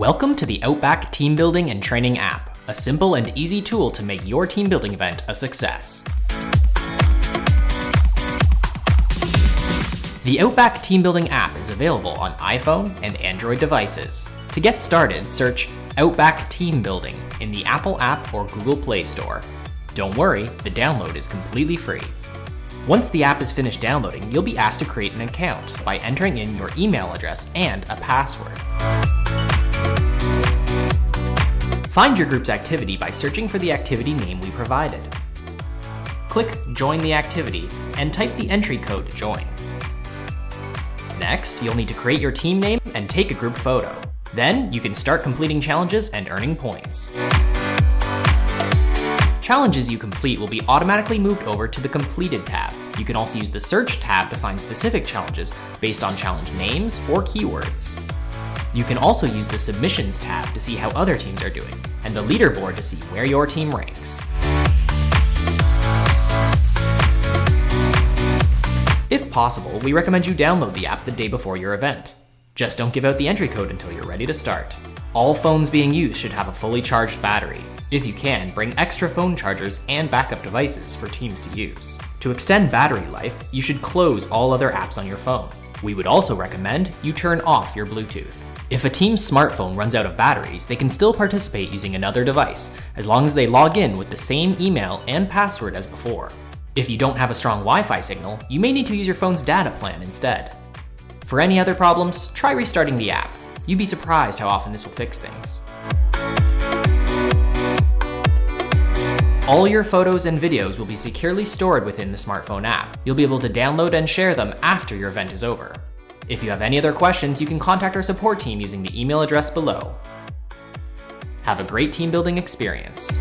Welcome to the Outback Team Building and Training app, a simple and easy tool to make your team building event a success. The Outback Team Building app is available on iPhone and Android devices. To get started, search Outback Team Building in the Apple app or Google Play Store. Don't worry, the download is completely free. Once the app is finished downloading, you'll be asked to create an account by entering in your email address and a password. Find your group's activity by searching for the activity name we provided. Click Join the Activity and type the entry code to join. Next, you'll need to create your team name and take a group photo. Then, you can start completing challenges and earning points. Challenges you complete will be automatically moved over to the Completed tab. You can also use the Search tab to find specific challenges based on challenge names or keywords. You can also use the Submissions tab to see how other teams are doing, and the Leaderboard to see where your team ranks. If possible, we recommend you download the app the day before your event. Just don't give out the entry code until you're ready to start. All phones being used should have a fully charged battery. If you can, bring extra phone chargers and backup devices for teams to use. To extend battery life, you should close all other apps on your phone. We would also recommend you turn off your Bluetooth. If a team's smartphone runs out of batteries, they can still participate using another device, as long as they log in with the same email and password as before. If you don't have a strong Wi-Fi signal, you may need to use your phone's data plan instead. For any other problems, try restarting the app. You'd be surprised how often this will fix things. All your photos and videos will be securely stored within the smartphone app. You'll be able to download and share them after your event is over. If you have any other questions, you can contact our support team using the email address below. Have a great team building experience.